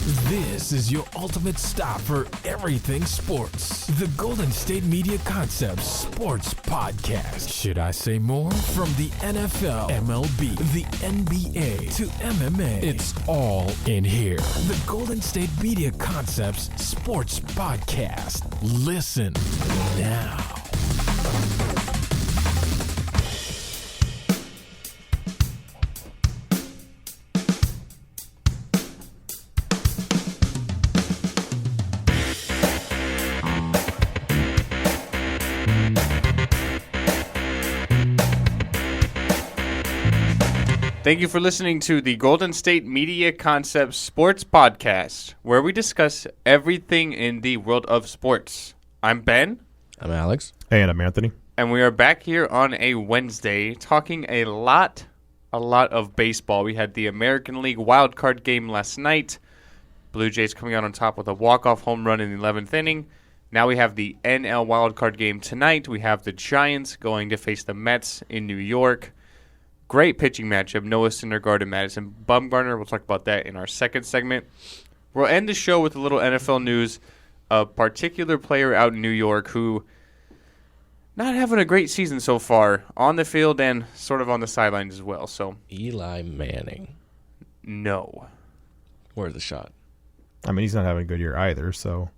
This is your ultimate stop for everything sports. The Golden State Media Concepts Sports Podcast. Should I say more? From the NFL, MLB, the NBA to MMA, it's all in here. The Golden State Media Concepts Sports Podcast. Listen now. Thank you for listening to the Golden State Media Concepts Sports Podcast, where we discuss everything in the world of sports. I'm Ben. I'm Alex. And I'm Anthony. And we are back here on a Wednesday talking a lot of baseball. We had the American League wild card game last night. Blue Jays coming out on top with a walk-off home run in the 11th inning. Now we have the NL wild card game tonight. We have the Giants going to face the Mets in New York. Great pitching matchup, Noah Syndergaard and Madison. Bumgarner, we'll talk about that in our second segment. We'll end the show with a little NFL news. A particular player out in New York who not having a great season so far on the field and sort of on the sidelines as well. So Eli Manning. No. Where's the shot? I mean, he's not having a good year either, so.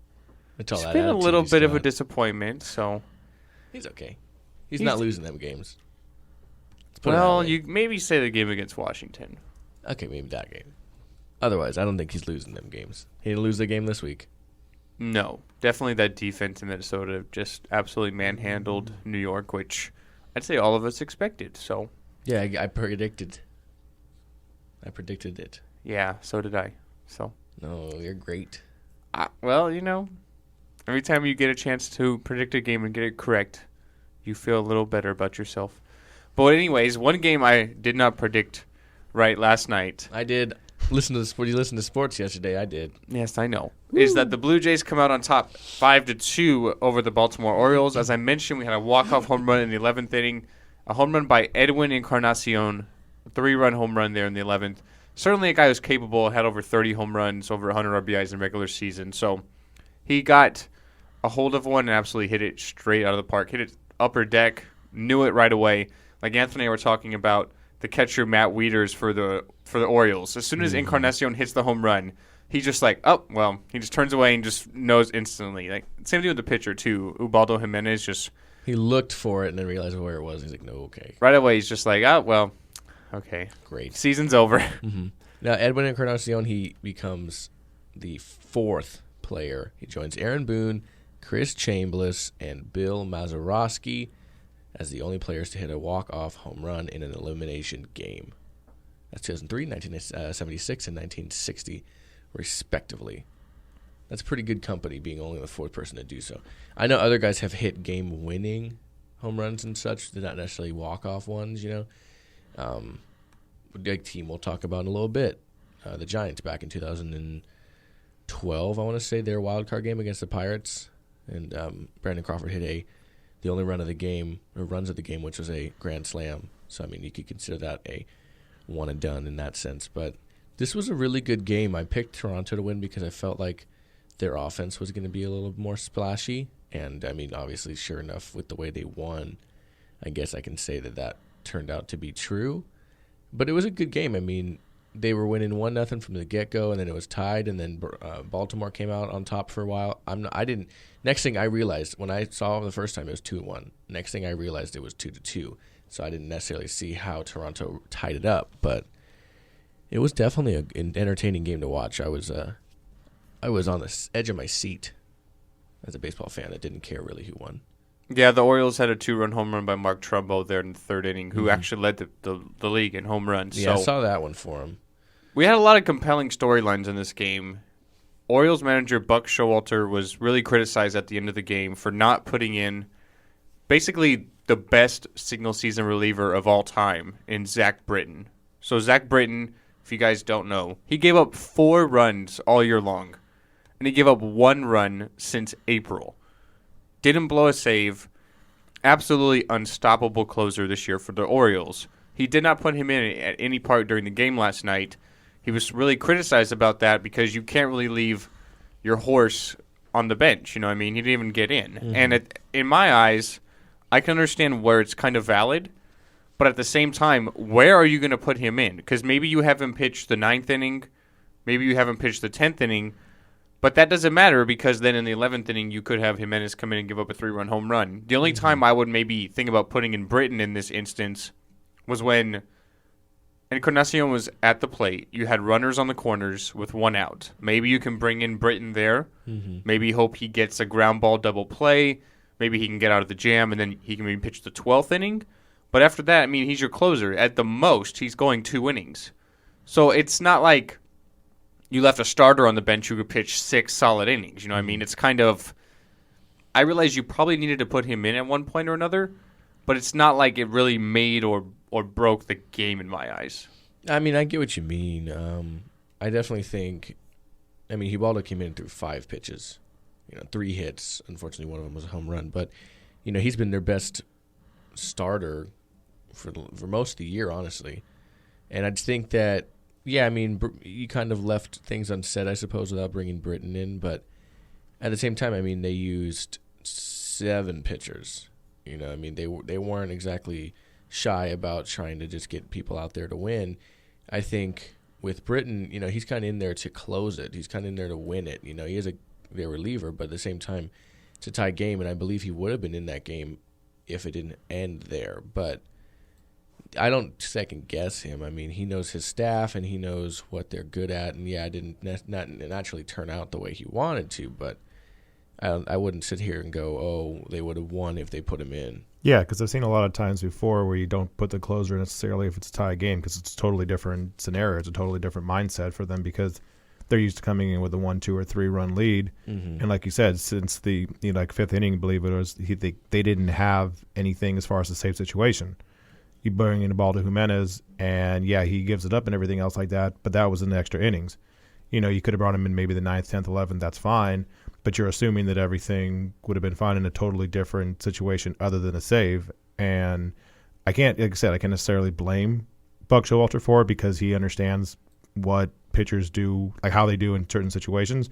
It's been a little bit of a disappointment, so. He's okay. He's not losing them games. Well, you maybe say the game against Washington. Okay, maybe that game. Otherwise, I don't think he's losing them games. He didn't lose the game this week. No, definitely that defense in Minnesota just absolutely manhandled New York, which I'd say all of us expected. So yeah, I predicted it. Yeah, so did I. So no, you're great. Well, you know, every time you get a chance to predict a game and get it correct, you feel a little better about yourself. But anyways, one game I did not predict right last night. I did. You listened to sports yesterday. I did. Yes, I know. Woo. Is that the Blue Jays come out on top 5-2 over the Baltimore Orioles. As I mentioned, we had a walk-off home run in the 11th inning. A home run by Edwin Encarnacion. A 3-run home run there in the 11th. Certainly a guy who's capable, had over 30 home runs, over 100 RBIs in regular season. So he got a hold of one and absolutely hit it straight out of the park. Hit it upper deck, knew it right away. Like Anthony and I were talking about the catcher Matt Wieters for the Orioles. As soon as Encarnacion hits the home run, he's just like, oh, well, he just turns away and just knows instantly. Like same thing with the pitcher too. Ubaldo Jimenez just he looked for it and then realized where it was. He's like, no, okay. Right away, he's just like, oh, well, okay, great, season's over. Mm-hmm. Now Edwin Encarnacion, he becomes the fourth player. He joins Aaron Boone, Chris Chambliss, and Bill Mazeroski as the only players to hit a walk-off home run in an elimination game. That's 2003, 1976, and 1960, respectively. That's pretty good company, being only the fourth person to do so. I know other guys have hit game-winning home runs and such. They're not necessarily walk-off ones, you know. A big team we'll talk about in a little bit. The Giants back in 2012, I want to say, their wild card game against the Pirates. And Brandon Crawford hit the only run of the game, or runs of the game, which was a grand slam. So, I mean, you could consider that a one and done in that sense. But this was a really good game. I picked Toronto to win because I felt like their offense was going to be a little more splashy. And, I mean, obviously, sure enough, with the way they won, I guess I can say that turned out to be true. But it was a good game. I mean, they were winning 1-0 from the get-go, and then it was tied, and then Baltimore came out on top for a while. Next thing I realized, when I saw it the first time, it was 2-1. Next thing I realized, it was 2-2. So I didn't necessarily see how Toronto tied it up, but it was definitely an entertaining game to watch. I was on the edge of my seat as a baseball fan that didn't care really who won. Yeah, the Orioles had a 2-run home run by Mark Trumbo there in the third inning, who actually led the league in home runs. Yeah, so I saw that one for him. We had a lot of compelling storylines in this game. Orioles manager Buck Showalter was really criticized at the end of the game for not putting in basically the best single season reliever of all time in Zach Britton. So Zach Britton, if you guys don't know, he gave up 4 runs all year long, and he gave up 1 run since April. Didn't blow a save. Absolutely unstoppable closer this year for the Orioles. He did not put him in at any part during the game last night. he was really criticized about that because you can't really leave your horse on the bench. You know what I mean? He didn't even get in. Mm-hmm. And in my eyes, I can understand where it's kind of valid. But at the same time, where are you going to put him in? Because maybe you have him pitch the 9th inning. Maybe you have him pitch the 10th inning. But that doesn't matter because then in the 11th inning, you could have Jimenez come in and give up a 3-run home run. The only time I would maybe think about putting in Britton in this instance was when Encarnacion was at the plate. You had runners on the corners with 1 out. Maybe you can bring in Britton there. Mm-hmm. Maybe hope he gets a ground ball double play. Maybe he can get out of the jam, and then he can maybe pitch the 12th inning. But after that, I mean, he's your closer. At the most, he's going 2 innings. So it's not like you left a starter on the bench who could pitch 6 solid innings. You know what I mean? It's kind of – I realize you probably needed to put him in at one point or another, but it's not like it really made or broke the game in my eyes. I mean, I get what you mean. I definitely think – I mean, Ubaldo came in through 5 pitches, 3 hits. Unfortunately, one of them was a home run. But, he's been their best starter for most of the year, honestly. And I just think that – yeah, I mean, you kind of left things unsaid, I suppose, without bringing Britton in. But at the same time, I mean, they used 7 pitchers. I mean, they weren't exactly shy about trying to just get people out there to win. I think with Britton, he's kind of in there to close it. He's kind of in there to win it. He is their reliever, but at the same time, it's a tie game, and I believe he would have been in that game if it didn't end there. But I don't second guess him. I mean, he knows his staff and he knows what they're good at. And yeah, it didn't not naturally turn out the way he wanted to, but I wouldn't sit here and go, oh, they would have won if they put him in. Yeah, because I've seen a lot of times before where you don't put the closer necessarily if it's a tie game because it's a totally different scenario. It's a totally different mindset for them because they're used to coming in with a 1, 2, or 3 run lead. Mm-hmm. And like you said, since the 5th inning, I believe it was, they didn't have anything as far as a safe situation. You bring in Ubaldo Jimenez, and yeah, he gives it up and everything else like that, but that was in the extra innings. You could have brought him in maybe the 9th, 10th, 11th, that's fine, but you're assuming that everything would have been fine in a totally different situation other than a save. And I can't, like I said, I can't necessarily blame Buck Showalter for it because he understands what pitchers do, like how they do in certain situations.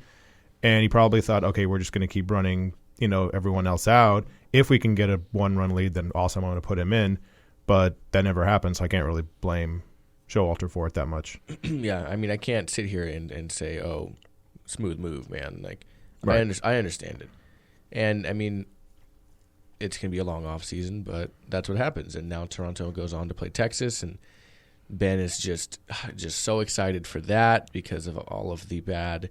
And he probably thought, okay, we're just going to keep running, everyone else out. If we can get a 1-run lead, then awesome, I'm going to put him in. But that never happened, so I can't really blame Showalter for it that much. Yeah, I mean, I can't sit here and say, oh, smooth move, man. Like, right. I understand it. And, I mean, it's going to be a long off season, but that's what happens. And now Toronto goes on to play Texas, and Ben is just so excited for that because of all of the bad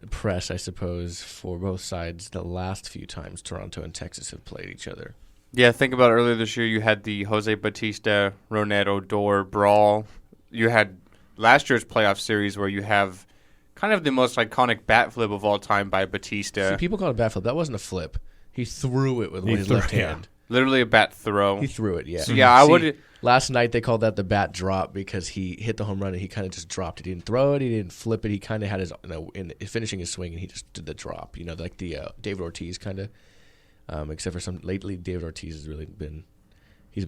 press, I suppose, for both sides the last few times Toronto and Texas have played each other. Yeah, think about earlier this year, you had the Jose Bautista, Ronette Odor brawl. You had last year's playoff series where you have kind of the most iconic bat flip of all time by Bautista. See, people call it a bat flip. That wasn't a flip. He threw it with his left hand. Literally a bat throw. He threw it, yeah. So, yeah, I would. Last night they called that the bat drop because he hit the home run and he kind of just dropped it. He didn't throw it. He didn't flip it. He kind of had his in finishing his swing and he just did the drop. Like the David Ortiz kind of. Except for lately, David Ortiz has really been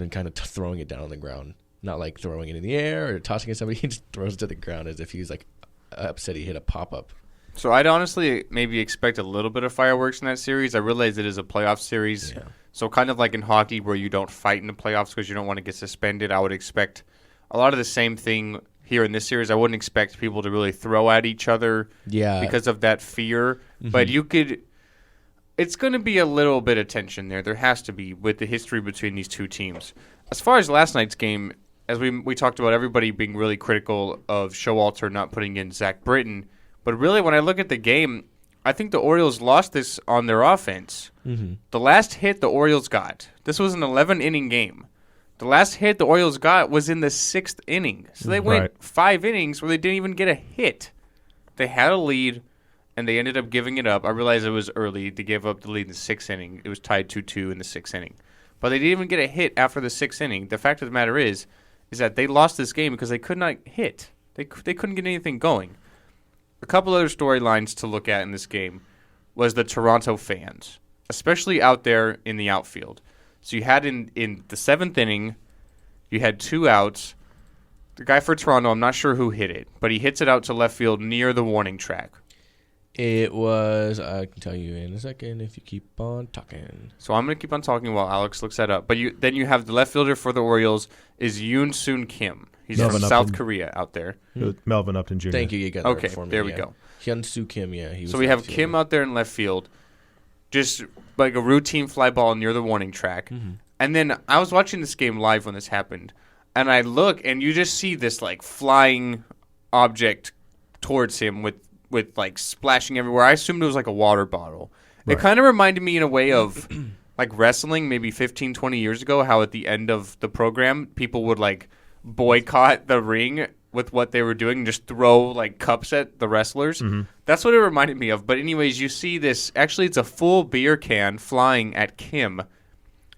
kind of throwing it down on the ground, not like throwing it in the air or tossing it at somebody. He just throws it to the ground as if he's like upset he hit a pop up. So I'd honestly maybe expect a little bit of fireworks in that series. I realize it is a playoff series, so kind of like in hockey where you don't fight in the playoffs because you don't want to get suspended. I would expect a lot of the same thing here in this series. I wouldn't expect people to really throw at each other, because of that fear. Mm-hmm. But you could. It's going to be a little bit of tension there. There has to be with the history between these two teams. As far as last night's game, as we talked about everybody being really critical of Showalter not putting in Zach Britton, but really when I look at the game, I think the Orioles lost this on their offense. Mm-hmm. The last hit the Orioles got, this was an 11-inning game. The last hit the Orioles got was in the 6th inning. So they went 5 innings where they didn't even get a hit. They had a lead. And they ended up giving it up. I realize it was early. They gave up the lead in the 6th inning. It was tied 2-2 in the 6th inning. But they didn't even get a hit after the 6th inning. The fact of the matter is that they lost this game because they could not hit. They couldn't get anything going. A couple other storylines to look at in this game was the Toronto fans, especially out there in the outfield. So you had in the 7th inning, you had 2 outs. The guy for Toronto, I'm not sure who hit it, but he hits it out to left field near the warning track. It was, I can tell you in a second if you keep on talking. So I'm going to keep on talking while Alex looks that up. But then you have the left fielder for the Orioles is Yoon-Soon Kim. He's from South Korea out there. Melvin Upton Jr. Thank you. You got okay, that for me. there we go. Hyun-Soo Kim, yeah. So we have Kim out there in left field, just like a routine fly ball near the warning track. Mm-hmm. And then I was watching this game live when this happened. And I look, and you just see this, like, flying object towards him with like, splashing everywhere. I assumed it was, like, a water bottle. Right. It kind of reminded me in a way of, like, wrestling maybe 15, 20 years ago, how at the end of the program, people would, like, boycott the ring with what they were doing and just throw, like, cups at the wrestlers. Mm-hmm. That's what it reminded me of. But anyways, you see this. Actually, it's a full beer can flying at Kim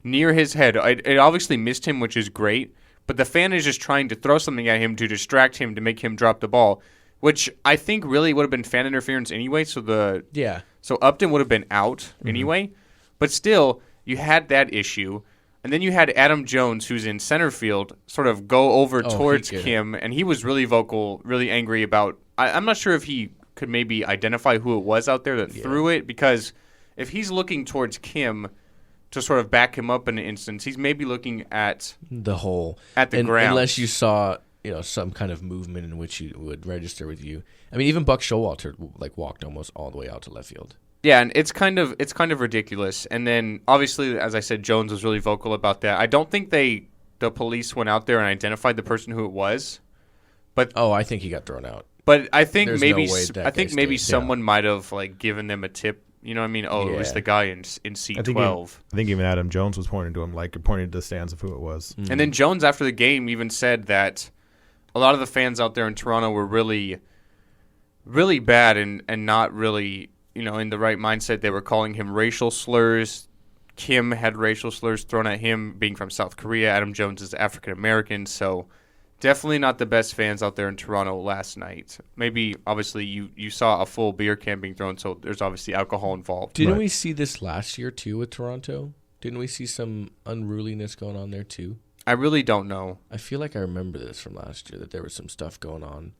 near his head. It obviously missed him, which is great. But the fan is just trying to throw something at him to distract him, to make him drop the ball, which I think really would have been fan interference anyway. So Upton would have been out anyway. But still, you had that issue. And then you had Adam Jones, who's in center field, sort of go over towards Kim. And he was really vocal, really angry about – I'm not sure if he could maybe identify who it was out there that threw it. Because if he's looking towards Kim – to sort of back him up in an instance, he's maybe looking at the hole, at the ground. Unless you saw, some kind of movement in which he would register with you. I mean, even Buck Showalter walked almost all the way out to left field. Yeah, and it's kind of ridiculous. And then obviously, as I said, Jones was really vocal about that. I don't think the police went out there and identified the person who it was. But I think he got thrown out. But I think maybe someone might have given them a tip. You know what I mean? Oh, it was the guy in seat 12. I think even Adam Jones was pointing to him, pointing to the stands of who it was. Mm-hmm. And then Jones, after the game, even said that a lot of the fans out there in Toronto were really, really bad and not really, in the right mindset. They were calling him racial slurs. Kim had racial slurs thrown at him, being from South Korea. Adam Jones is African American, so definitely not the best fans out there in Toronto last night. Maybe, obviously, you saw a full beer can being thrown, so there's obviously alcohol involved. Didn't we see this last year, too, with Toronto? Didn't we see some unruliness going on there, too? I really don't know. I feel like I remember this from last year, that there was some stuff going on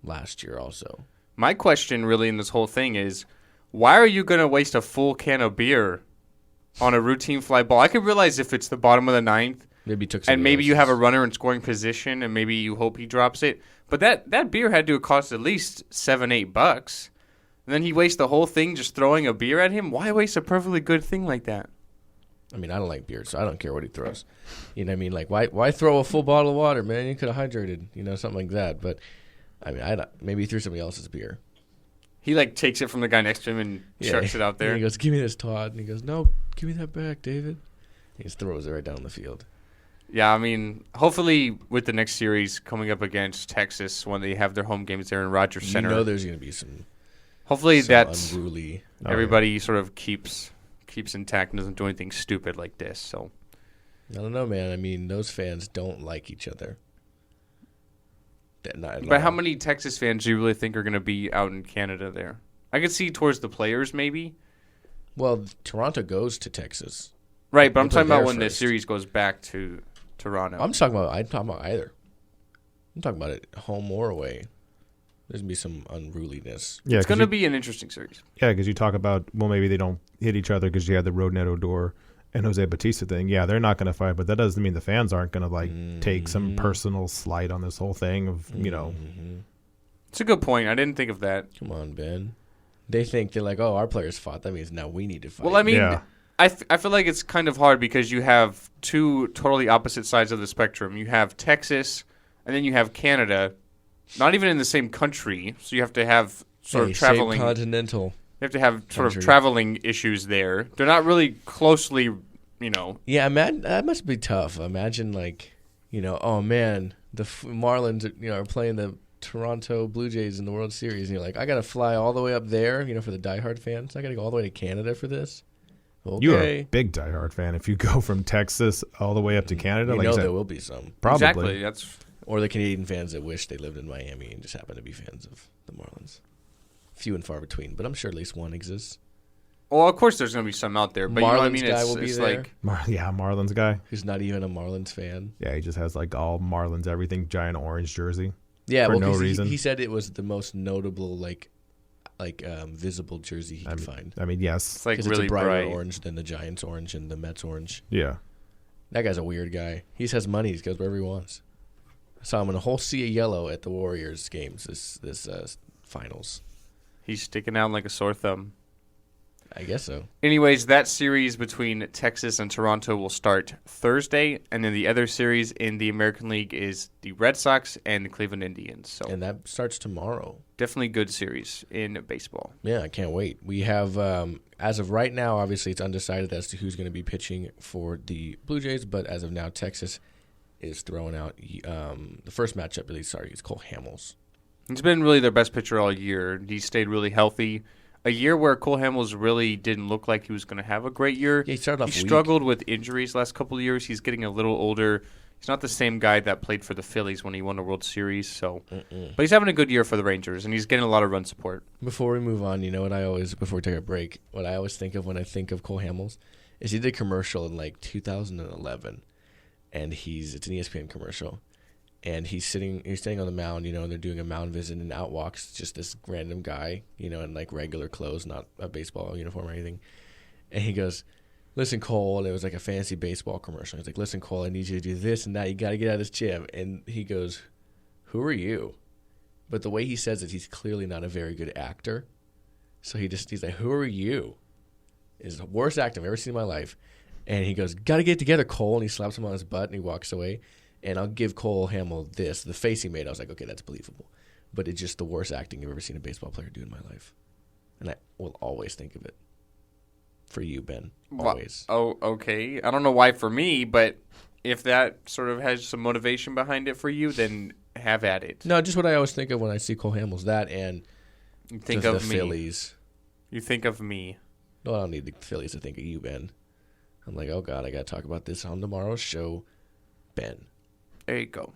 last year also. My question, really, in this whole thing is, why are you going to waste a full can of beer on a routine fly ball? I could realize if it's the bottom of the ninth, maybe you have a runner in scoring position, and maybe you hope he drops it. But that beer had to have cost at least $7-8. And then he wastes the whole thing just throwing a beer at him. Why waste a perfectly good thing like that? I mean, I don't like beer, so I don't care what he throws. You know what I mean? Why throw a full bottle of water, man? You could have hydrated, something like that. But I mean, maybe he threw somebody else's beer. He takes it from the guy next to him and chucks it out there. And he goes, "Give me this, Todd." And he goes, "No, give me that back, David." He just throws it right down the field. Yeah, I mean, hopefully with the next series coming up against Texas when they have their home games there in Rogers Center. There's going to be some. Hopefully that's unruly. Everybody sort of keeps intact and doesn't do anything stupid like this. So I don't know, man. I mean, those fans don't like each other. But how many Texas fans do you really think are going to be out in Canada there? I could see towards the players maybe. Well, Toronto goes to Texas. Right, but I'm talking about when the series goes back to Toronto. I'm talking about either. I'm talking about it home or away. There's going to be some unruliness. Yeah, it's going to be an interesting series. Yeah, because you talk about, maybe they don't hit each other because you had the Rodney Odor and Jose Bautista thing. Yeah, they're not going to fight, but that doesn't mean the fans aren't going to take some personal slight on this whole thing of, It's a good point. I didn't think of that. Come on, Ben. They're like, oh, our players fought. That means now we need to fight. Well, I mean, I feel like it's kind of hard because you have two totally opposite sides of the spectrum. You have Texas, and then you have Canada, not even in the same country. So you have to have sort of traveling. Same continental. You have to have sort of traveling issues there. They're not really closely, Yeah, that must be tough. Imagine oh man, the Marlins are playing the Toronto Blue Jays in the World Series, and you're like, I got to fly all the way up there, for the diehard fans. I got to go all the way to Canada for this. Okay. You're a big diehard fan. If you go from Texas all the way up to Canada, there will be some. Probably. Exactly. Or the Canadian fans that wish they lived in Miami and just happen to be fans of the Marlins. Few and far between, but I'm sure at least one exists. Well, of course there's going to be some out there, but you know what I Marlins mean? guy will be It's there. like Marlins guy. Who's not even a Marlins fan. Yeah, he just has like all Marlins, everything, giant orange jersey. Yeah, for well, no 'cause reason. He said it was the most notable, visible jersey he could find. I mean, yes. it's like Because really it's a brighter bright. orange than the Giants orange and the Mets orange. Yeah. That guy's a weird guy. He just has money. He goes wherever he wants. I saw him in a whole sea of yellow at the Warriors games this finals. He's sticking out like a sore thumb. I guess so. Anyways, that series between Texas and Toronto will start Thursday, and then the other series in the American League is the Red Sox and the Cleveland Indians. So And that starts tomorrow. definitely good series in baseball. Yeah, I can't wait. We have, as of right now, obviously it's undecided as to who's going to be pitching for the Blue Jays, but as of now, Texas is throwing out the first matchup, it's Cole Hamels. He's been really their best pitcher all year. He stayed really healthy. A year where Cole Hamels really didn't look like he was going to have a great year. Yeah, he started off He weak. struggled with injuries last couple of years. He's getting a little older. He's not the same guy that played for the Phillies when he won the World Series. But he's having a good year for the Rangers, and he's getting a lot of run support. Before we move on, you know what before we take a break, what I always think of when I think of Cole Hamels is he did a commercial in like 2011, and it's an ESPN commercial, and he's sitting on the mound, and they're doing a mound visit, and out walks just this random guy, in like regular clothes, not a baseball uniform or anything, and he goes, "Listen, Cole," and it was like a fancy baseball commercial. He's like, "Listen, Cole, I need you to do this and that. You got to get out of this gym." And he goes, "Who are you?" But the way he says it, he's clearly not a very good actor. So he's like, "Who are you?" It's the worst actor I've ever seen in my life. And he goes, "Got to get together, Cole." And he slaps him on his butt and he walks away. And I'll give Cole Hamel this. The face he made, I was like, okay, that's believable. But it's just the worst acting I've ever seen a baseball player do in my life. And I will always think of it. For you, Ben. Always. Oh, okay. I don't know why for me, but if that sort of has some motivation behind it for you, then have at it. No, just what I always think of when I see Cole Hamels. That and You think the of me. Phillies. You think of me. No, I don't need the Phillies to think of you, Ben. I'm like, oh, God, I got to talk about this on tomorrow's show. Ben. There you go.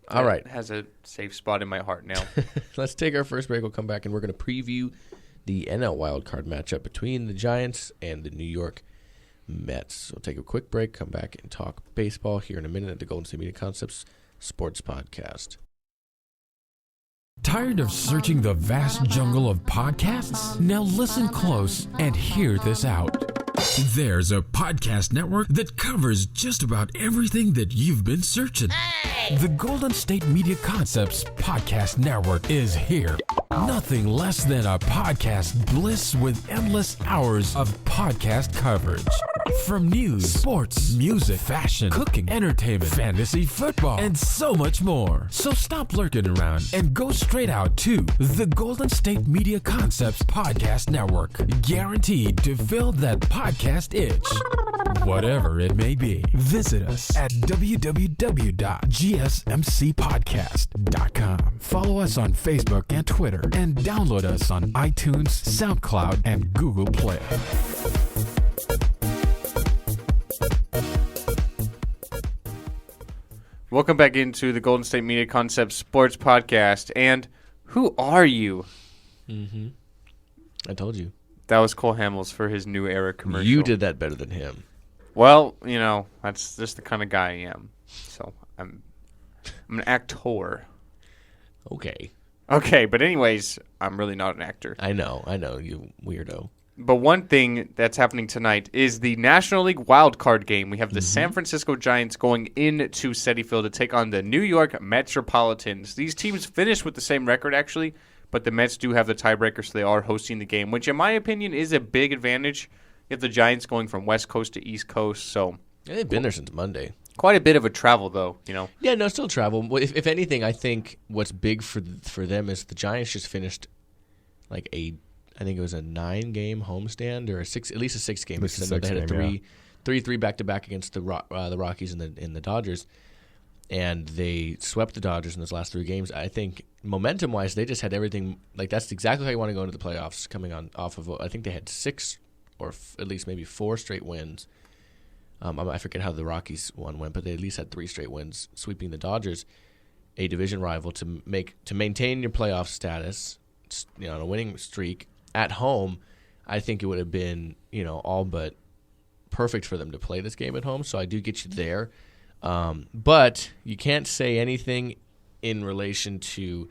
All right. It has a safe spot in my heart now. Let's take our first break. We'll come back, and we're going to preview the NL wildcard matchup between the Giants and the New York Mets. So we'll take a quick break, come back, and talk baseball here in a minute at the Golden State Media Concepts Sports Podcast. Tired of searching the vast jungle of podcasts? Now listen close and hear this out. There's a podcast network that covers just about everything that you've been searching. The Golden State Media Concepts Podcast Network is here. Nothing less than a podcast bliss with endless hours of podcast coverage. From news, sports, music, fashion, cooking, entertainment, fantasy, football, and so much more. So stop lurking around and go straight out to the Golden State Media Concepts Podcast Network. Guaranteed to fill that podcast itch. Whatever it may be. Visit us at www.gsmcpodcast.com. Follow us on Facebook and Twitter, and download us on iTunes, SoundCloud, and Google Play. Welcome back into the Golden State Media Concepts Sports Podcast. And who are you? I told you. That was Cole Hamels for his New Era commercial. You did that better than him. Well, that's just the kind of guy I am. So I'm an actor. Okay. Okay, but anyways, I'm really not an actor. I know, you weirdo. But one thing that's happening tonight is the National League wild card game. We have the San Francisco Giants going into Citi Field to take on the New York Metropolitans. These teams finished with the same record, actually, but the Mets do have the tiebreaker, so they are hosting the game, which in my opinion is a big advantage. You have the Giants going from West Coast to East Coast, so Yeah, they've been there since Monday. quite a bit of a travel, though. Yeah, no, still travel. Well, if anything, I think what's big for them is the Giants just finished like I think it was a 9-game homestand or at least a 6-game. Because I know they had a 3-3 back-to-back against the Rockies and the Dodgers, and they swept the Dodgers in those last 3 games. I think momentum-wise, they just had everything. Like that's exactly how you want to go into the playoffs. Coming off of, I think they had 6 or at least maybe 4 straight wins. I forget how the Rockies one went, but they at least had 3 straight wins, sweeping the Dodgers, a division rival, to maintain your playoff status, on a winning streak at home. I think it would have been, all but perfect for them to play this game at home. So I do get you there. But you can't say anything in relation to,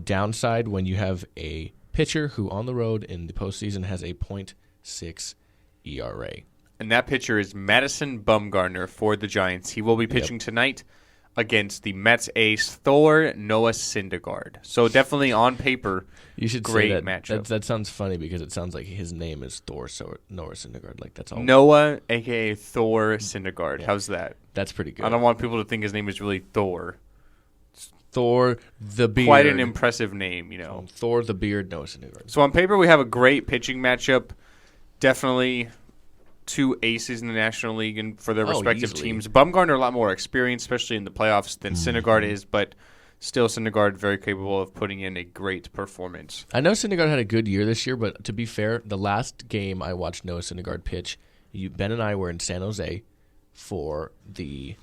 downside when you have a pitcher who on the road in the postseason has a .6 ERA. And that pitcher is Madison Bumgarner for the Giants. He will be pitching tonight against the Mets ace Thor Noah Syndergaard. So definitely on paper, you should great say that, matchup. That sounds funny because it sounds like his name is Thor Noah Syndergaard. Like that's all. Noah, a.k.a. Thor Syndergaard. Yeah. How's that? That's pretty good. I don't want people to think his name is really Thor. Thor the Beard. Quite an impressive name, Thor the Beard, Noah Syndergaard. So on paper, we have a great pitching matchup. Definitely two aces in the National League and for their respective teams. Bumgarner a lot more experienced, especially in the playoffs, than Syndergaard is, but still Syndergaard very capable of putting in a great performance. I know Syndergaard had a good year this year, but to be fair, the last game I watched Noah Syndergaard pitch, Ben and I were in San Jose for the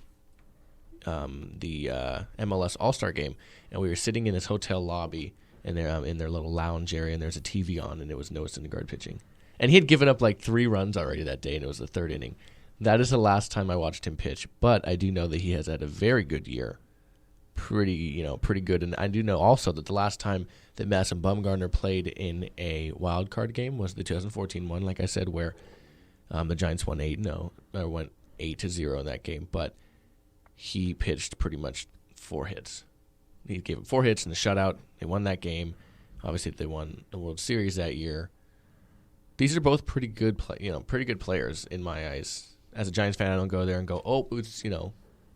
MLS All-Star game, and we were sitting in this hotel lobby and they're in their little lounge area, and there's a TV on, and it was Noah Syndergaard pitching. And he had given up like 3 runs already that day, and it was the 3rd inning. That is the last time I watched him pitch, but I do know that he has had a very good year. Pretty good. And I do know also that the last time that Madison Bumgarner played in a wild card game was the 2014 one, like I said, where the Giants won 8-0, or went 8-0 in that game, but he pitched pretty much 4 hits. He gave up 4 hits in the shutout. They won that game. Obviously, they won the World Series that year. These are both pretty good players in my eyes. As a Giants fan, I don't go there and go, oh, it's going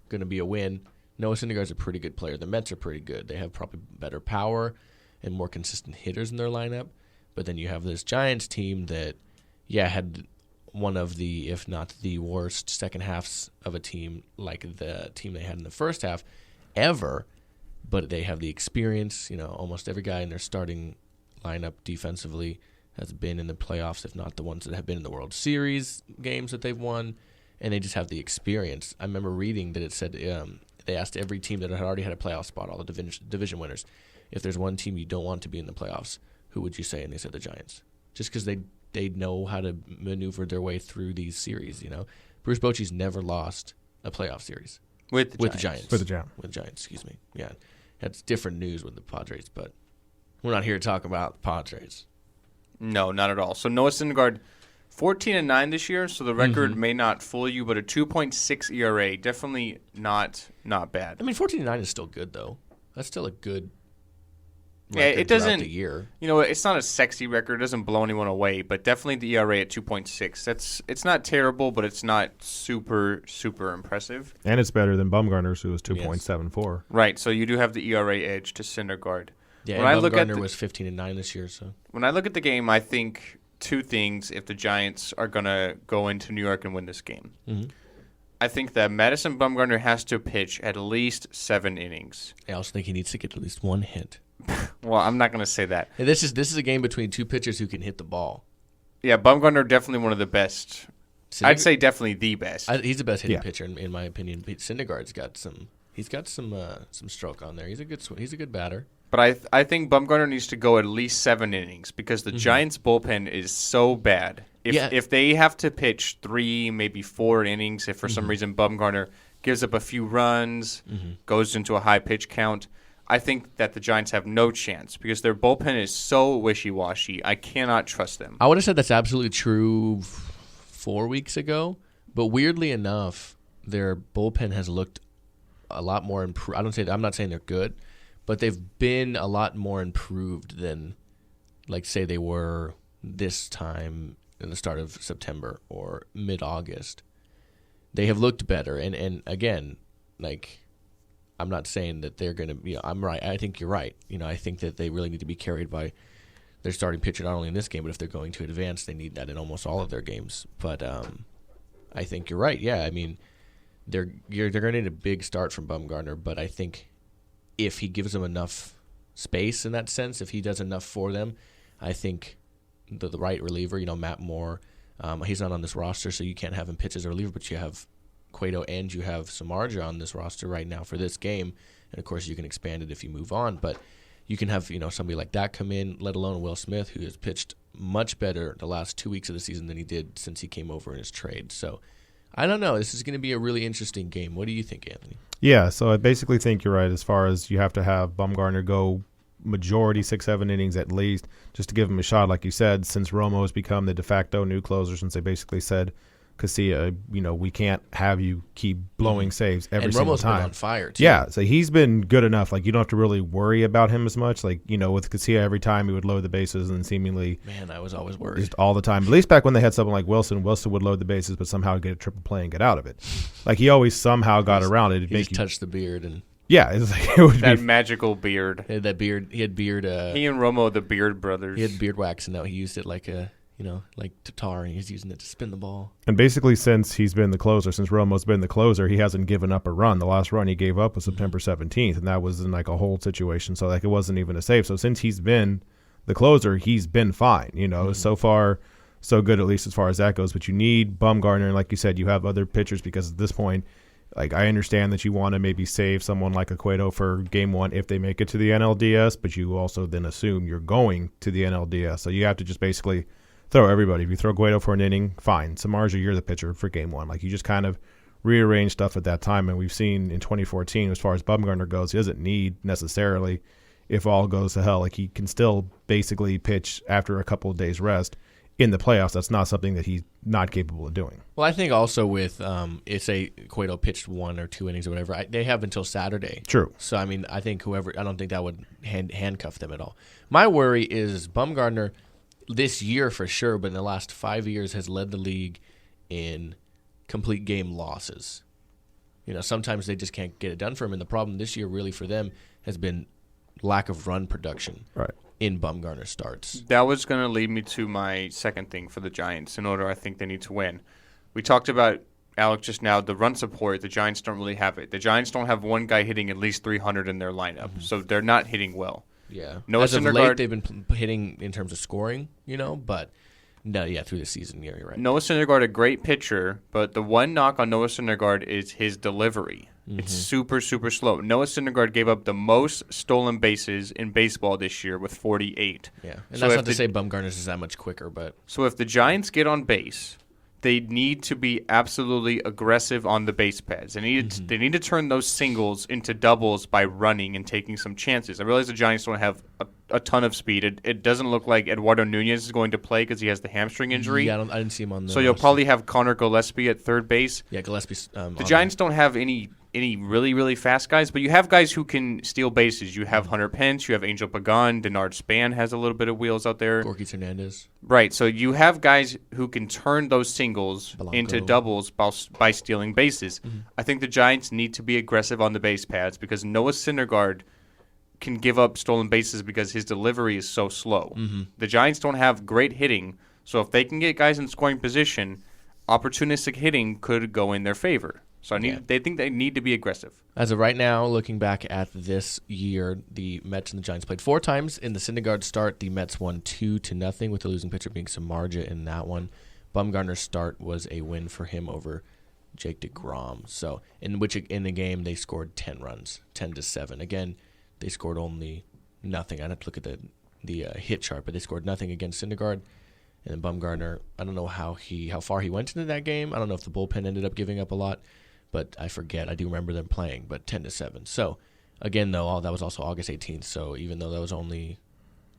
to be a win. Noah Syndergaard's a pretty good player. The Mets are pretty good. They have probably better power and more consistent hitters in their lineup. But then you have this Giants team that, had one of the, if not the worst second halves of a team like the team they had in the first half ever. But they have the experience. Almost every guy in their starting lineup defensively has been in the playoffs, if not the ones that have been in the World Series games that they've won, and they just have the experience. I remember reading that it said they asked every team that had already had a playoff spot, all the division winners, if there's one team you don't want to be in the playoffs, who would you say? And they said the Giants, just because they know how to maneuver their way through these series. Bruce Bochy's never lost a playoff series with the Giants. With the Giants, excuse me. Yeah, that's different news with the Padres, but we're not here to talk about the Padres. No, not at all. So Noah Syndergaard, 14-9 this year, so the record may not fool you, but a 2.6 ERA, definitely not bad. I mean, 14-9 is still good, though. That's still a good record it doesn't. The year. It's not a sexy record. It doesn't blow anyone away, but definitely the ERA at 2.6. It's not terrible, but it's not super impressive. And it's better than Bumgarner's, who was 2.74. Yes. Right. So you do have the ERA edge to Syndergaard. Yeah, and Bumgarner was 15-9 this year. So when I look at the game, I think 2 things if the Giants are going to go into New York and win this game. Mm-hmm. I think that Madison Bumgarner has to pitch at least 7 innings. I also think he needs to get at least 1 hit. Well, I'm not going to say that. And this is a game between 2 pitchers who can hit the ball. Yeah, Bumgarner definitely one of the best. I'd say definitely the best. He's the best hitting pitcher in my opinion. Syndergaard's got some. He's got some stroke on there. He's a good batter. But I think Bumgarner needs to go at least 7 innings because the Giants' bullpen is so bad. If they have to pitch 3, maybe 4 innings, if for some reason Bumgarner gives up a few runs, goes into a high pitch count, I think that the Giants have no chance because their bullpen is so wishy-washy. I cannot trust them. I would have said that's absolutely true 4 weeks ago, but weirdly enough, their bullpen has looked a lot more improved. I'm not saying they're good, but they've been a lot more improved than, like, say they were this time in the start of September or mid-August. They have looked better, and again, like, I'm not saying that they're going to, I'm right. I think you're right. I think that they really need to be carried by their starting pitcher, not only in this game, but if they're going to advance, they need that in almost all of their games. But I think you're right. Yeah, I mean, they're going to need a big start from Bumgarner, but I think if he gives them enough space in that sense, if he does enough for them, I think the right reliever, Matt Moore, he's not on this roster, so you can't have him pitch as a reliever, but you have Cueto and you have Samardzija on this roster right now for this game, and of course you can expand it if you move on. But you can have somebody like that come in, let alone Will Smith, who has pitched much better the last 2 weeks of the season than he did since he came over in his trade. So I don't know. This is going to be a really interesting game. What do you think, Anthony? Yeah, so I basically think you're right as far as you have to have Bumgarner go majority 6-7 innings at least just to give him a shot, like you said, since Romo has become the de facto new closer, since they basically said, Casilla, we can't have you keep blowing saves every single Romo's time. been on fire, too. Yeah, so he's been good enough. Like, you don't have to really worry about him as much. Like, with Casilla, every time he would load the bases and seemingly... Man, I was always worried. Just all the time. At least back when they had someone like Wilson would load the bases but somehow get a triple play and get out of it. Like, he always somehow got around it. He just touched the beard and... Yeah, it's like, it would that magical beard. He had that beard. He had beard. He and Romo, the Beard brothers. He had beard wax, and now he used it like like Tatar, and he's using it to spin the ball. And basically, since he's been the closer, since Romo's been the closer, he hasn't given up a run. The last run he gave up was September 17th, and that was in like a hold situation, so like it wasn't even a save. So since he's been the closer, he's been fine. So far, so good, at least as far as that goes. But you need Bumgarner, and like you said, you have other pitchers because at this point, like, I understand that you want to maybe save someone like Cueto for game one if they make it to the NLDS, but you also then assume you're going to the NLDS. So you have to just basically throw everybody. If you throw Cueto for an inning, fine. Samardzija, you're the pitcher for game one. Like, you just kind of rearrange stuff at that time. And we've seen in 2014, as far as Bumgarner goes, he doesn't need necessarily, if all goes to hell, like, he can still basically pitch after a couple of days rest. In the playoffs, that's not something that he's not capable of doing. Well, I think also with, say Cueto pitched 1 or 2 innings or whatever, they have until Saturday. True. So, I mean, I don't think that would handcuff them at all. My worry is Bumgarner this year for sure, but in the last 5 years has led the league in complete game losses. Sometimes they just can't get it done for him, and the problem this year really for them has been lack of run production. Right. In Bumgarner starts. That was going to lead me to my second thing for the Giants in order I think they need to win. We talked about, Alec, just now, the run support. The Giants don't really have it. The Giants don't have one guy hitting at least 300 in their lineup, so they're not hitting well. Yeah. Noah As of Syndergaard, late, they've been hitting in terms of scoring, but no, through the season, you're right. Noah Syndergaard, a great pitcher, but the one knock on Noah Syndergaard is his delivery. It's super, super slow. Noah Syndergaard gave up the most stolen bases in baseball this year with 48. Yeah, and that's not to say Bumgarner's is that much quicker, but... So if the Giants get on base, they need to be absolutely aggressive on the base pads. They need to turn those singles into doubles by running and taking some chances. I realize the Giants don't have a ton of speed. It doesn't look like Eduardo Nunez is going to play because he has the hamstring injury. Yeah, I didn't see him on the... So you'll probably have Connor Gillespie at third base. Yeah, Gillespie's... the Giants don't have any really, really fast guys, but you have guys who can steal bases. You have Hunter Pence, you have Angel Pagan, Denard Span has a little bit of wheels out there. Gorky Hernandez. Right, so you have guys who can turn those singles into doubles by stealing bases. I think the Giants need to be aggressive on the base pads because Noah Syndergaard can give up stolen bases because his delivery is so slow. The Giants don't have great hitting, so if they can get guys in scoring position, opportunistic hitting could go in their favor. So they think they need to be aggressive. As of right now, looking back at this year, the Mets and the Giants played 4 times. In the Syndergaard start, the Mets won 2-0, with the losing pitcher being Samardzija in that one. Bumgarner's start was a win for him over Jake DeGrom. So, in the game they scored 10 runs, 10-7. Again, they scored only nothing. I'd have to look at the hit chart, but they scored nothing against Syndergaard. And then Bumgarner, I don't know how far he went into that game. I don't know if the bullpen ended up giving up a lot. But I forget. I do remember them playing, but 10-7. So, again, though, that was also August 18th. So, even though that was only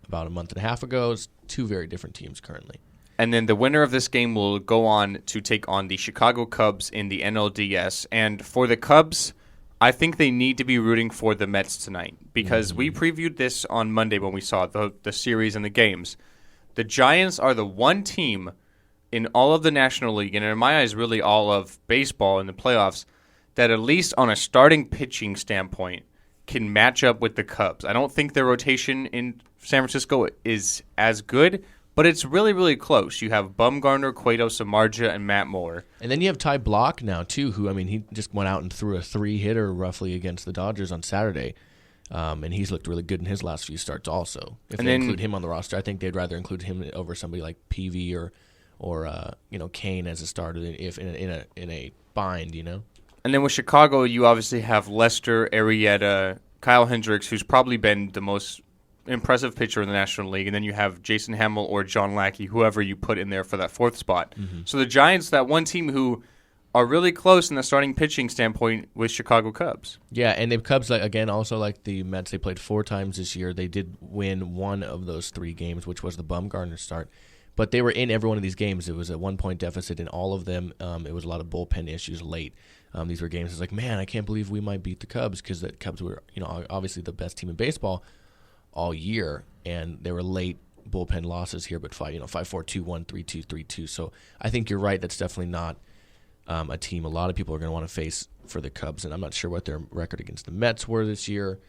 about a month and a half ago, it's 2 very different teams currently. And then the winner of this game will go on to take on the Chicago Cubs in the NLDS. And for the Cubs, I think they need to be rooting for the Mets tonight because we previewed this on Monday when we saw the series and the games. The Giants are the one team in all of the National League, and in my eyes, really all of baseball in the playoffs, that at least on a starting pitching standpoint can match up with the Cubs. I don't think their rotation in San Francisco is as good, but it's really, really close. You have Bumgarner, Cueto, Samardzija, and Matt Moore. And then you have Ty Block now, too, who, he just went out and threw a 3-hitter roughly against the Dodgers on Saturday. And he's looked really good in his last few starts also. If they include him on the roster, I think they'd rather include him over somebody like Peavy or Kane as a starter if in a bind, And then with Chicago, you obviously have Lester, Arrieta, Kyle Hendricks, who's probably been the most impressive pitcher in the National League, and then you have Jason Hamill or John Lackey, whoever you put in there for that fourth spot. Mm-hmm. So the Giants, that one team who are really close in the starting pitching standpoint with Chicago Cubs. Yeah, and the Cubs, again, also like the Mets, they played 4 times this year. They did win one of those 3 games, which was the Bumgarner start. But they were in every one of these games. It was a 1-point deficit in all of them. It was a lot of bullpen issues late. These were games. It's like, man, I can't believe we might beat the Cubs because the Cubs were, obviously the best team in baseball all year, and they were late bullpen losses here, but 5-4, 2-1, 3-2, 3-2. So I think you're right. That's definitely not a team a lot of people are going to want to face for the Cubs, and I'm not sure what their record against the Mets were this year.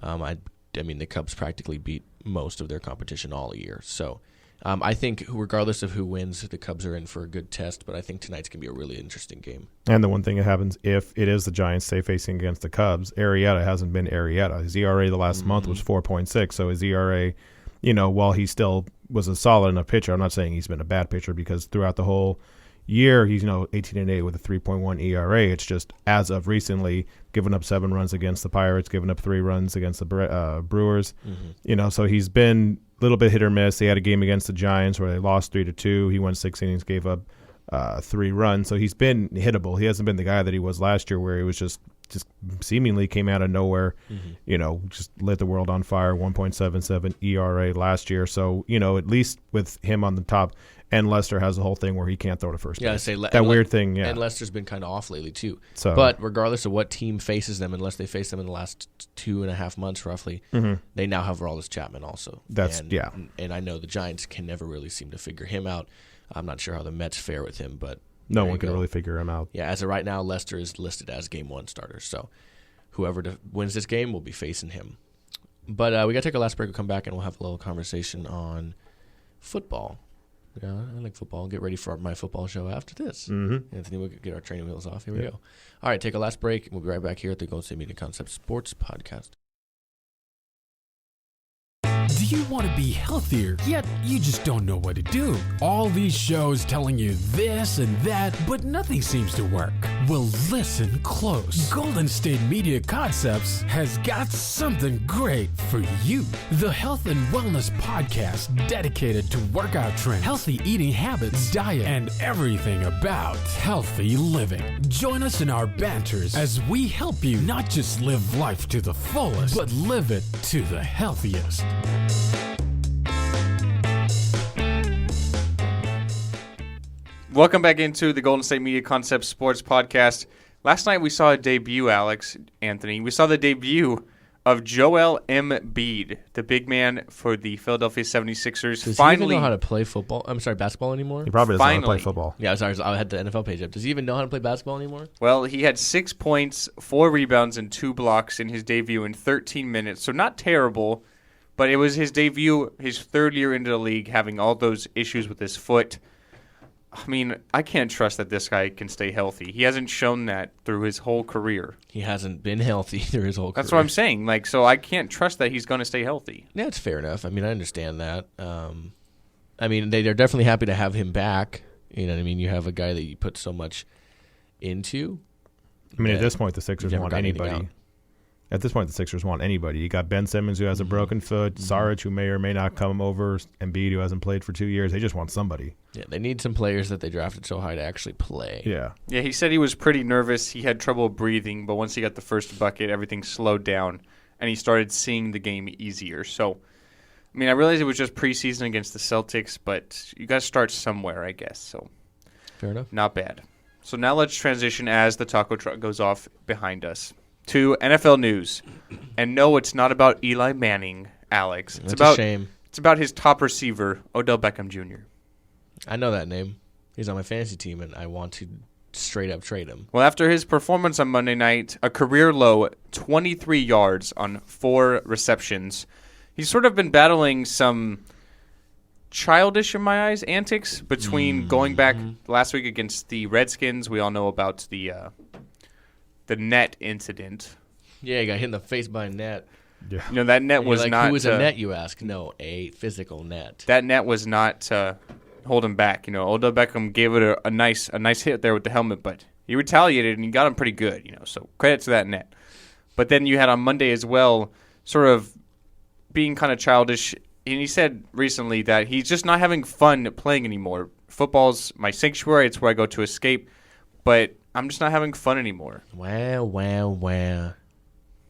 I mean, the Cubs practically beat most of their competition all year. So I think regardless of who wins, the Cubs are in for a good test, but I think tonight's going to be a really interesting game. And the one thing that happens if it is the Giants, say, facing against the Cubs, Arrieta hasn't been Arrieta. His ERA the last month was 4.6, so his ERA, while he still was a solid enough pitcher, I'm not saying he's been a bad pitcher because throughout the whole year, he's 18-8 with a 3.1 ERA. It's just as of recently, giving up 7 runs against the Pirates, giving up 3 runs against the Brewers. Mm-hmm. So he's been a little bit hit or miss. They had a game against the Giants where they lost 3-2. He went 6 innings, gave up 3 runs. So he's been hittable. He hasn't been the guy that he was last year, where he was just seemingly came out of nowhere. Mm-hmm. Just lit the world on fire. 1.77 ERA last year. So at least with him on the top. And Lester has the whole thing where he can't throw to first base. Yeah, I say that weird thing. Yeah, and Lester's been kind of off lately too. So, but regardless of what team faces them, unless they face them in the last 2.5 months roughly, they now have Aroldis Chapman also. And I know the Giants can never really seem to figure him out. I'm not sure how the Mets fare with him, but no one can really figure him out. Yeah, as of right now, Lester is listed as Game 1 starter. So whoever wins this game will be facing him. But we got to take a last break. We'll come back and we'll have a little conversation on football. Yeah, I like football. Get ready for my football show after this. Mm-hmm. Anthony, we'll get our training wheels off. Here we go. All right, take a last break. We'll be right back here at the Golden State Media Concepts Sports Podcast. Do you want to be healthier, yet you just don't know what to do? All these shows telling you this and that, but nothing seems to work. Well, listen close. Golden State Media Concepts has got something great for you. The Health and Wellness Podcast dedicated to workout trends, healthy eating habits, diet, and everything about healthy living. Join us in our banters as we help you not just live life to the fullest, but live it to the healthiest. Welcome back into the Golden State Media Concepts Sports Podcast. Last night we saw a debut, Anthony. We saw the debut of Joel Embiid, the big man for the Philadelphia 76ers. Does he even know how to play football? Basketball anymore? He probably doesn't know how to play football. Yeah, sorry, I had the NFL page up. Does he even know how to play basketball anymore? Well, he had 6 points, 4 rebounds, and 2 blocks in his debut in 13 minutes. So not terrible, but it was his debut, his 3rd year into the league, having all those issues with his foot. I mean, I can't trust that this guy can stay healthy. He hasn't shown that through his whole career. He hasn't been healthy through his whole career. That's what I'm saying. So I can't trust that he's going to stay healthy. Yeah, it's fair enough. I mean, I understand that. They're definitely happy to have him back. You know what I mean? You have a guy that you put so much into. I mean, at this point, the Sixers want anybody. At this point, the Sixers want anybody. You got Ben Simmons, who has a broken foot, Saric, who may or may not come over, Embiid, who hasn't played for 2 years. They just want somebody. Yeah, they need some players that they drafted so high to actually play. Yeah. Yeah, he said he was pretty nervous. He had trouble breathing, but once he got the first bucket, everything slowed down, and he started seeing the game easier. So, I mean, I realized it was just preseason against the Celtics, but you got to start somewhere, I guess. So, fair enough. Not bad. So now let's transition as the taco truck goes off behind us to NFL news. And no, it's not about Eli Manning, Alex. That's a shame. It's about his top receiver, Odell Beckham Jr. I know that name. He's on my fantasy team, and I want to straight up trade him. Well, after his performance on Monday night, a career-low 23 yards on 4 receptions, he's sort of been battling some childish, in my eyes, antics between going back last week against the Redskins. We all know about the net incident. Yeah, he got hit in the face by a net. Yeah. That net was not... Who was a net, you ask? No, a physical net. That net was not hold him back. Odell Beckham gave it a nice hit there with the helmet, but he retaliated and he got him pretty good. So credit to that net. But then you had on Monday as well, sort of being kind of childish. And he said recently that he's just not having fun playing anymore. Football's my sanctuary. It's where I go to escape. But I'm just not having fun anymore. Wow.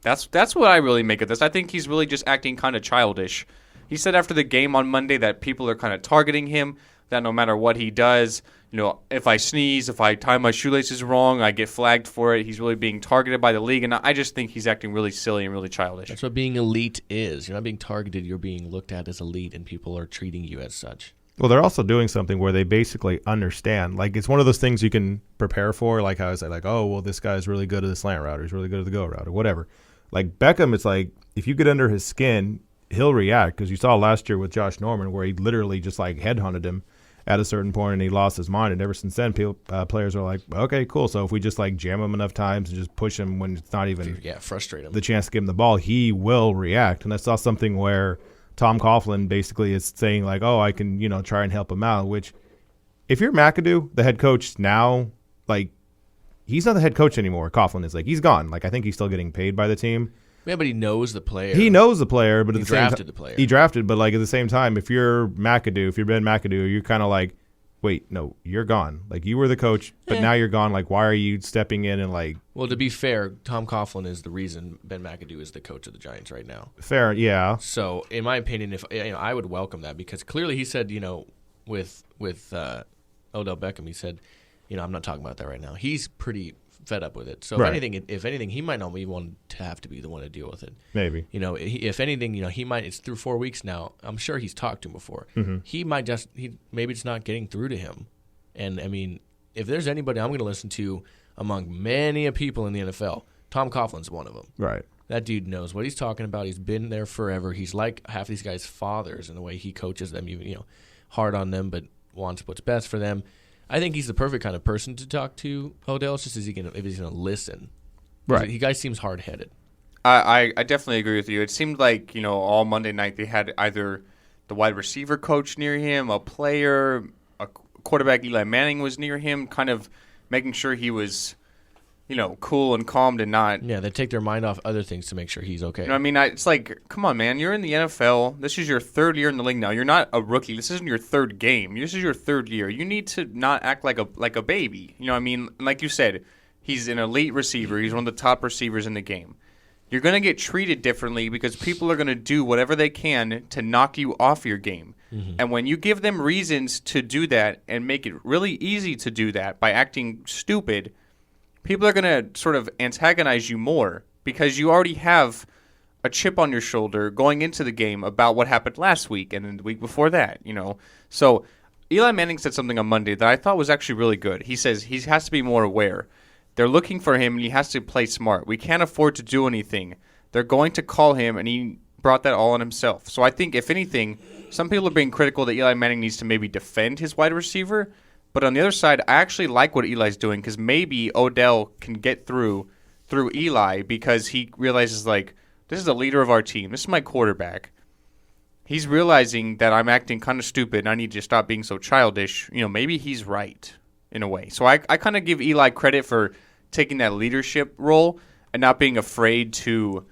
That's what I really make of this. I think he's really just acting kind of childish. He said after the game on Monday that people are kind of targeting him, that no matter what he does, if I sneeze, if I tie my shoelaces wrong, I get flagged for it. He's really being targeted by the league, and I just think he's acting really silly and really childish. That's what being elite is. You're not being targeted. You're being looked at as elite, and people are treating you as such. Well, they're also doing something where they basically understand. Like, it's one of those things you can prepare for. Like how I say, like, oh, well, this guy's really good at the slant route, or he's really good at the go route, or whatever. Like Beckham, it's like if you get under his skin, he'll react. Because you saw last year with Josh Norman where he literally just like headhunted him at a certain point and he lost his mind. And ever since then, players are like, okay, cool. So if we just like jam him enough times and just push him when it's not even frustrate him, the chance to give him the ball, he will react. And I saw something where Tom Coughlin basically is saying like, oh, I can, try and help him out, which if you're McAdoo, the head coach now, like he's not the head coach anymore. Coughlin is like, he's gone. Like, I think he's still getting paid by the team. Yeah, but he knows the player. He knows the player, but he drafted the player. He drafted, but like at the same time, if you're McAdoo, if you're Ben McAdoo, you're kind of like, wait, no, you're gone. Like you were the coach, but now you're gone. Like, why are you stepping in and like? Well, to be fair, Tom Coughlin is the reason Ben McAdoo is the coach of the Giants right now. Fair, yeah. So, in my opinion, if I would welcome that because clearly he said, with Odell Beckham, he said, I'm not talking about that right now. He's pretty fed up with it. So if anything, he might not even want to have to be the one to deal with it. Maybe. If anything, he might. It's through 4 weeks now. I'm sure he's talked to him before. Mm-hmm. He might maybe it's not getting through to him. And I mean, if there's anybody I'm going to listen to among many people in the NFL, Tom Coughlin's one of them. Right. That dude knows what he's talking about. He's been there forever. He's like half these guys' fathers in the way he coaches them. Even hard on them, but wants what's best for them. I think he's the perfect kind of person to talk to Odell. It's just if he's going to listen. Right. He guy seems hard-headed. I definitely agree with you. It seemed like, all Monday night they had either the wide receiver coach near him, a player, a quarterback Eli Manning was near him, kind of making sure he was, cool and calm and not. Yeah, they take their mind off other things to make sure he's okay. It's like, come on, man. You're in the NFL. This is your third year in the league now. You're not a rookie. This isn't your third game. This is your third year. You need to not act like a baby. Like you said, he's an elite receiver. He's one of the top receivers in the game. You're going to get treated differently because people are going to do whatever they can to knock you off your game. Mm-hmm. And when you give them reasons to do that and make it really easy to do that by acting stupid, people are going to sort of antagonize you more because you already have a chip on your shoulder going into the game about what happened last week and then the week before that, So Eli Manning said something on Monday that I thought was actually really good. He says he has to be more aware. They're looking for him, and he has to play smart. We can't afford to do anything. They're going to call him, and he brought that all on himself. So I think, if anything, some people are being critical that Eli Manning needs to maybe defend his wide receiver. But on the other side, I actually like what Eli's doing because maybe Odell can get through Eli because he realizes, like, this is the leader of our team. This is my quarterback. He's realizing that I'm acting kind of stupid and I need to stop being so childish. Maybe he's right in a way. So I kind of give Eli credit for taking that leadership role and not being afraid to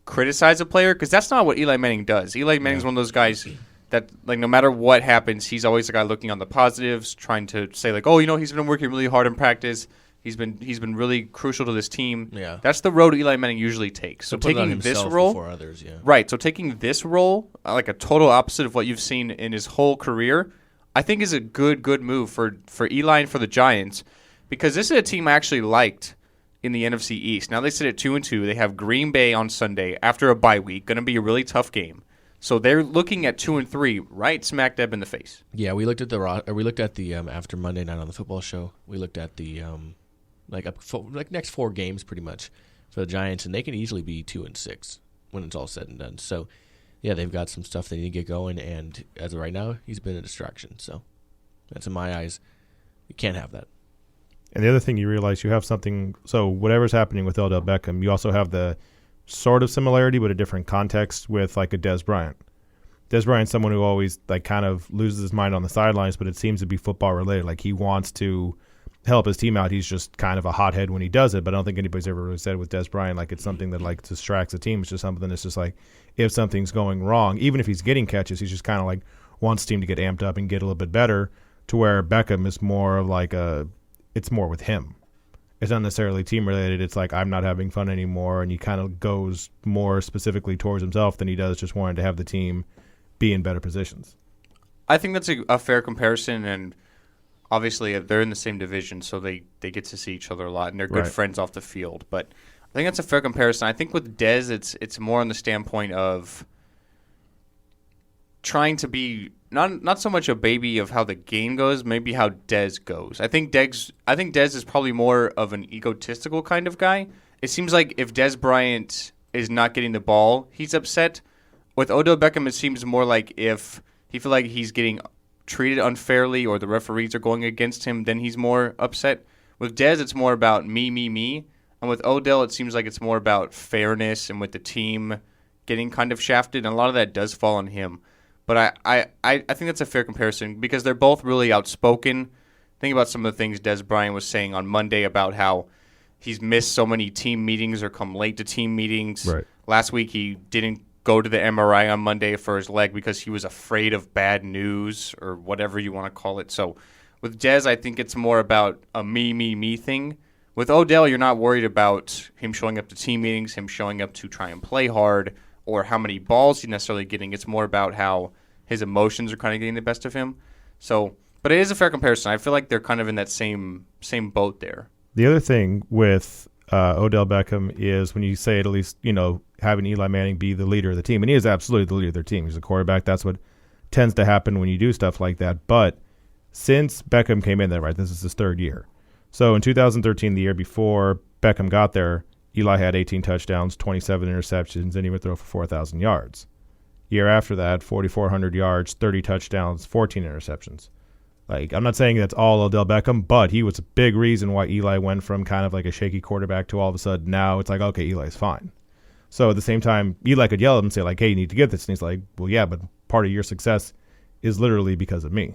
criticize a player because that's not what Eli Manning does. Eli Manning's one of those guys that, like, no matter what happens, he's always the guy looking on the positives, trying to say, like, oh, he's been working really hard in practice. He's been really crucial to this team. Yeah. That's the road Eli Manning usually takes. So taking this role before others, right. So taking this role, like a total opposite of what you've seen in his whole career, I think is a good move for Eli and for the Giants because this is a team I actually liked in the NFC East. Now they sit at 2-2. They have Green Bay on Sunday after a bye week. Going to be a really tough game. So they're looking at 2-3, right smack dab in the face. Yeah, we looked at the after Monday night on the football show. We looked at the next 4 games pretty much for the Giants, and they can easily be 2-6 when it's all said and done. So, yeah, they've got some stuff they need to get going, and as of right now, he's been a distraction. So, that's in my eyes. You can't have that. And the other thing you realize, you have something. So whatever's happening with Odell Beckham, you also have the sort of similarity, but a different context with like a Des Bryant. Des Bryant's someone who always like kind of loses his mind on the sidelines, but it seems to be football related. Like he wants to help his team out. He's just kind of a hothead when he does it, but I don't think anybody's ever really said with Des Bryant like it's something that like distracts the team. It's just something that's just like if something's going wrong, even if he's getting catches, he's just kind of like wants the team to get amped up and get a little bit better, to where Beckham is more of like it's more with him. It's not necessarily team related. It's like I'm not having fun anymore, and he kind of goes more specifically towards himself than he does just wanting to have the team be in better positions. I think that's a fair comparison, and obviously they're in the same division, so they get to see each other a lot, and they're good friends off the field. But I think that's a fair comparison. I think with Dez, it's more on the standpoint of trying to be not so much a baby of how the game goes, maybe how Dez goes. I think Dez is probably more of an egotistical kind of guy. It seems like if Dez Bryant is not getting the ball, he's upset. With Odell Beckham, it seems more like if he feels like he's getting treated unfairly or the referees are going against him, then he's more upset. With Dez, it's more about me. And with Odell, it seems like it's more about fairness and with the team getting kind of shafted. And a lot of that does fall on him. But I think that's a fair comparison because they're both really outspoken. Think about some of the things Des Bryant was saying on Monday about how he's missed so many team meetings or come late to team meetings. Right. Last week he didn't go to the MRI on Monday for his leg because he was afraid of bad news or whatever you want to call it. So with Des, I think it's more about a me thing. With Odell, you're not worried about him showing up to team meetings, him showing up to try and play hard, or how many balls he's necessarily getting. It's more about how his emotions are kind of getting the best of him. So, but it is a fair comparison. I feel like they're kind of in that same boat there. The other thing with Odell Beckham is when you say it, at least, having Eli Manning be the leader of the team, and he is absolutely the leader of their team. He's a quarterback. That's what tends to happen when you do stuff like that. But since Beckham came in there, right, this is his third year. So in 2013, the year before Beckham got there, Eli had 18 touchdowns, 27 interceptions, and he would throw for 4,000 yards. Year after that, 4,400 yards, 30 touchdowns, 14 interceptions. Like, I'm not saying that's all Odell Beckham, but he was a big reason why Eli went from kind of like a shaky quarterback to all of a sudden now it's like, okay, Eli's fine. So at the same time, Eli could yell at him and say, like, hey, you need to get this. And he's like, well, yeah, but part of your success is literally because of me.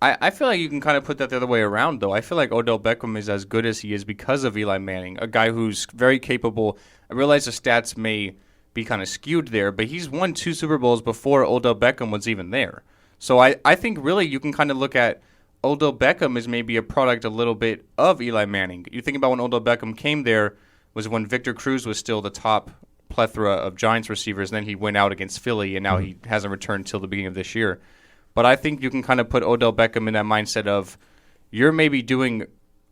I feel like you can kind of put that the other way around, though. I feel like Odell Beckham is as good as he is because of Eli Manning, a guy who's very capable. I realize the stats may be kind of skewed there, but he's won 2 Super Bowls before Odell Beckham was even there. So I think really you can kind of look at Odell Beckham as maybe a product a little bit of Eli Manning. You think about when Odell Beckham came there was when Victor Cruz was still the top plethora of Giants receivers, and then he went out against Philly, and now he hasn't returned until the beginning of this year. But I think you can kind of put Odell Beckham in that mindset of you're maybe doing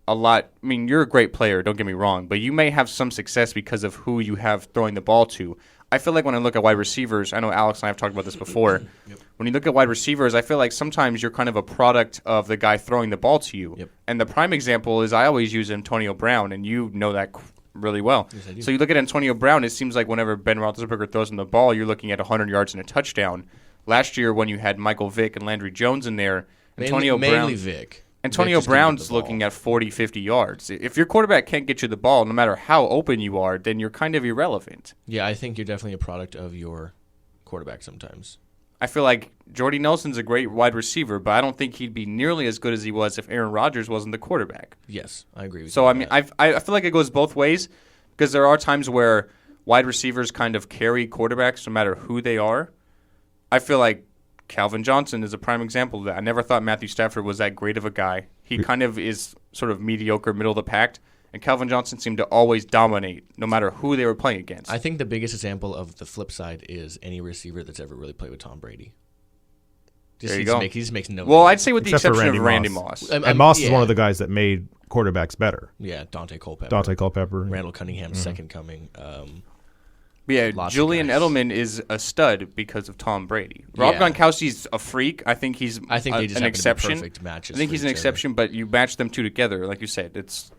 a lot. I mean, you're a great player, don't get me wrong, but you may have some success because of who you have throwing the ball to. I feel like when I look at wide receivers, I know Alex and I have talked about this before. Yep. When you look at wide receivers, I feel like sometimes you're kind of a product of the guy throwing the ball to you. Yep. And the prime example is I always use Antonio Brown, and you know that really well. Yes, I do. So you look at Antonio Brown, it seems like whenever Ben Roethlisberger throws him the ball, you're looking at 100 yards and a touchdown. Last year when you had Michael Vick and Landry Jones in there, Antonio Brown's looking at 40, 50 yards. If your quarterback can't get you the ball, no matter how open you are, then you're kind of irrelevant. Yeah, I think you're definitely a product of your quarterback sometimes. I feel like Jordy Nelson's a great wide receiver, but I don't think he'd be nearly as good as he was if Aaron Rodgers wasn't the quarterback. Yes, I agree with you. So, I mean, I feel like it goes both ways because there are times where wide receivers kind of carry quarterbacks no matter who they are. I feel like Calvin Johnson is a prime example of that. I never thought Matthew Stafford was that great of a guy. He kind of is sort of mediocre, middle of the pack, and Calvin Johnson seemed to always dominate no matter who they were playing against. I think the biggest example of the flip side is any receiver that's ever really played with Tom Brady. There you go. He just makes no Well, sense. I'd say with the exception of Randy Moss. And Moss is one of the guys that made quarterbacks better. Yeah, Dante Culpepper. Randall Cunningham's second coming. Julian Edelman is a stud because of Tom Brady. Rob Gronkowski's a freak. I think he's they just an exception. Perfect matches. I think he's an exception, but you match them two together, like you said, it's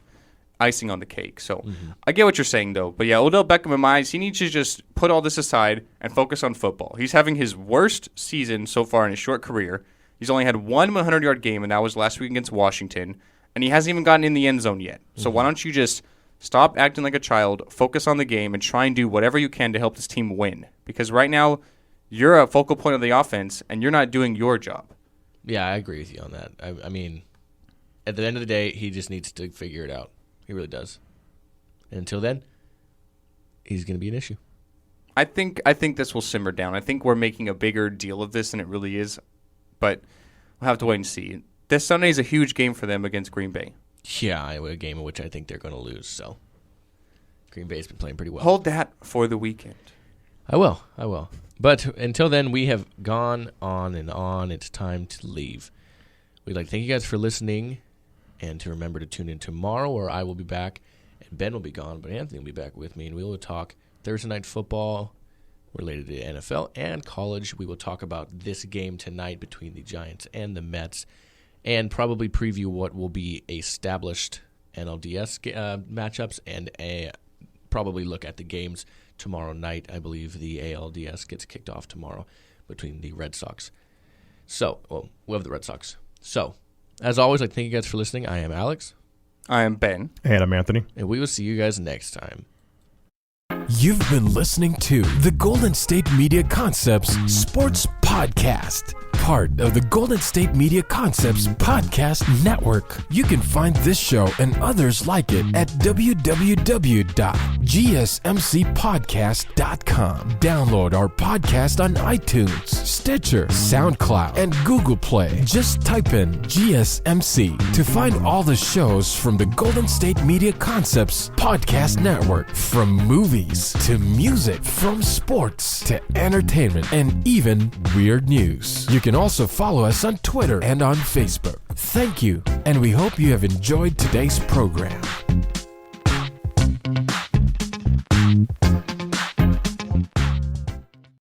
icing on the cake. So I get what you're saying, though. But yeah, Odell Beckham in my eyes, he needs to just put all this aside and focus on football. He's having his worst season so far in his short career. He's only had one 100-yard game, and that was last week against Washington. And he hasn't even gotten in the end zone yet. So why don't you just stop acting like a child, focus on the game, and try and do whatever you can to help this team win. Because right now, you're a focal point of the offense, and you're not doing your job. Yeah, I agree with you on that. I mean, at the end of the day, he just needs to figure it out. He really does. And until then, he's going to be an issue. I think this will simmer down. I think we're making a bigger deal of this than it really is, but we'll have to wait and see. This Sunday is a huge game for them against Green Bay. Yeah, a game in which I think they're going to lose. So Green Bay's been playing pretty well. Hold that for the weekend. I will. But until then, we have gone on and on. It's time to leave. We'd like to thank you guys for listening, and to remember to tune in tomorrow, where I will be back, and Ben will be gone, but Anthony will be back with me, and we will talk Thursday night football related to NFL and college. We will talk about this game tonight between the Giants and the Mets, and probably preview what will be established NLDS matchups, and probably look at the games tomorrow night. I believe the ALDS gets kicked off tomorrow between the Red Sox. So, we have the Red Sox. So, as always, I'd like to thank you guys for listening. I am Alex. I am Ben. And I'm Anthony. And we will see you guys next time. You've been listening to the Golden State Media Concepts Sports Podcast, part of the Golden State Media Concepts Podcast Network. You can find this show and others like it at www.gsmcpodcast.com. Download our podcast on iTunes, Stitcher, SoundCloud, and Google Play. Just type in GSMC to find all the shows from the Golden State Media Concepts Podcast Network, from movies to music, from sports to entertainment, and even weird news. You can also follow us on Twitter and on Facebook. Thank you, and we hope you have enjoyed today's program.